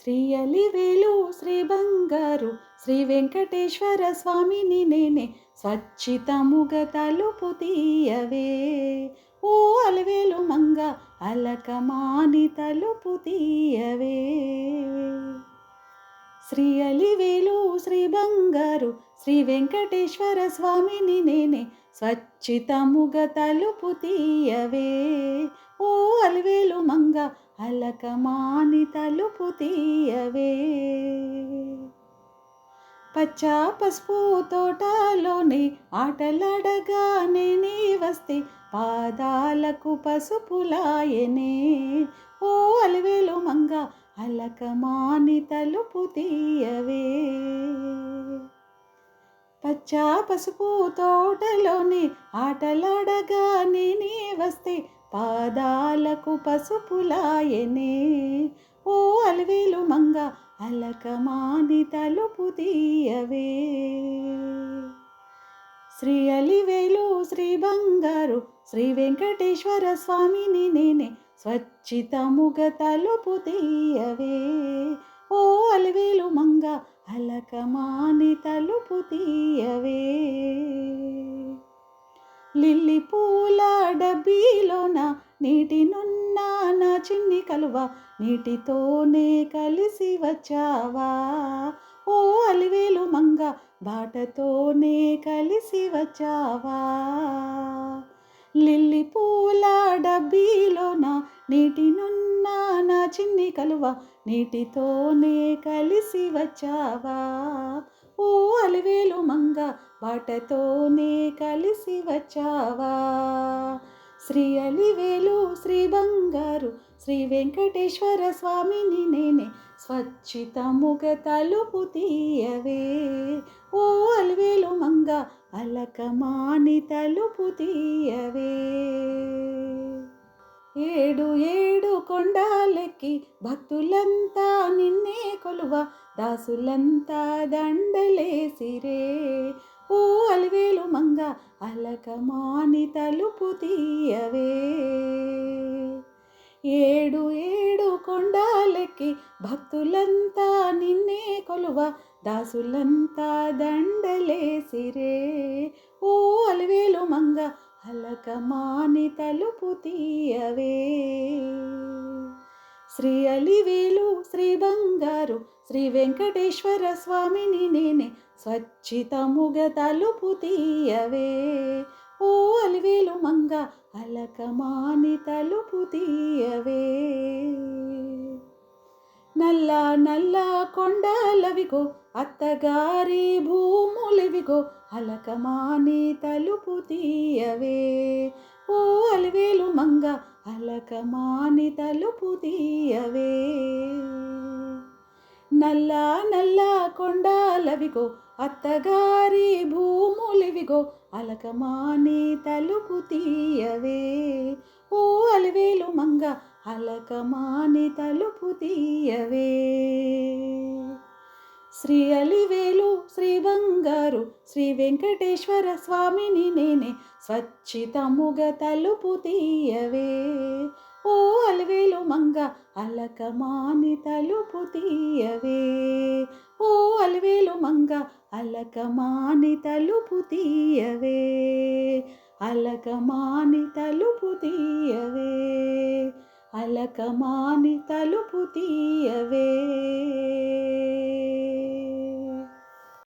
శ్రీ అలివేలు శ్రీ బంగారు శ్రీ వెంకటేశ్వర స్వామిని నేనే స్వచ్ఛితముగ తలుపు తీయవే. ఓ అలివేలు మంగ అలకమాని తలుపు తీయవే. శ్రీ అలివేలు శ్రీ బంగారు శ్రీ వెంకటేశ్వర స్వామిని నేనే స్వచ్ఛితముగ తలుపు తీయవే. ఓ అలివేలు మంగ అలకమాని తలుపు తీయవే. పచ్చా పసుపు తోటలోని ఆటలాడగానే నీ వస్తే పాదాలకు పసుపులాయనే. ఓ అలివేలు మంగ అలకమాని తలుపు తీయవే. పచ్చా పసుపు తోటలోని ఆటలాడగానే నీ వస్తే పాదాలకు పసుపులాయనే. ఓ అలివేలు మంగ అలకమాని తలుపు తీయవే. శ్రీ అలివేలు శ్రీ బంగారు శ్రీ వెంకటేశ్వర స్వామిని నేనే స్వచ్ఛితముగ తలుపు తీయవే. ఓ అలివేలు మంగ అలకమాని తలుపు తీయవే. లిల్లీ పూల డబ్బీలోన నీటినున్న నా చిన్ని కలువ నీటితోనే కలిసి వచ్చావా. ఓ అలివేలు మంగ బాటతోనే కలిసి వచ్చావా. లిల్లీ పూల డబ్బీలోన నీటినున్న నా చిన్ని కలువ నీటితోనే కలిసి వచ్చావా. ఓ అలివేలు మంగ బాటతోనే కలిసి వచ్చావా. శ్రీ అలివేలు శ్రీ బంగారు శ్రీ వెంకటేశ్వర స్వామిని నేనే స్వచ్ఛితముగ తలుపు తీయవే. ఓ అలివేలు మంగ అలకమాని తలుపు తీయవే. ఏడు ఏడు కొండాలెక్కి భక్తులంతా నిన్నే కొలువ దాసులంతా దండలేసిరే. ఓ అలివేలు మంగ అలకమాని తలుపు తీయవే. ఏడు ఏడు కొండాలెక్కి భక్తులంతా నిన్నే కొలువ దాసులంతా దండలేసిరే. ఓ అలివేలు మంగ అలకమాని తలుపు తీయవే. శ్రీ అలివేలు శ్రీ బంగారు శ్రీ వెంకటేశ్వర స్వామిని నేనే స్వచ్ఛితముగ తలుపు తీయవే. ఓ అలివేలు మంగ అలకమాని తలుపు తీయవే. నల్ల నల్ల కొండలవిగో అత్తగారి భూములివిగో అలకమాని తలుపు తీయవే. ఓ అలివేలు మంగ అలకమాని తలుపు తీయవే. నల్ల నల్ల కొండలవిగో అత్తగారి భూములివిగో అలకమాని తలుపు తీయవే. ఓ అలివేలు మంగ అలకమాని తలుపు తీయవే. శ్రీ అలివేలు శ్రీ బంగారు శ్రీ వెంకటేశ్వర స్వామిని నేనే స్వచ్ఛితముగ తలుపు తీయవే. ఓ అలివేలు మంగ అలకమాని తలుపు తీయవే. ఓ అలివేలు మంగ అలకమాని తలుపు తీయవే. అలకమాని తలుపు తీయవే. అలకమాని తలుపు తీయవే.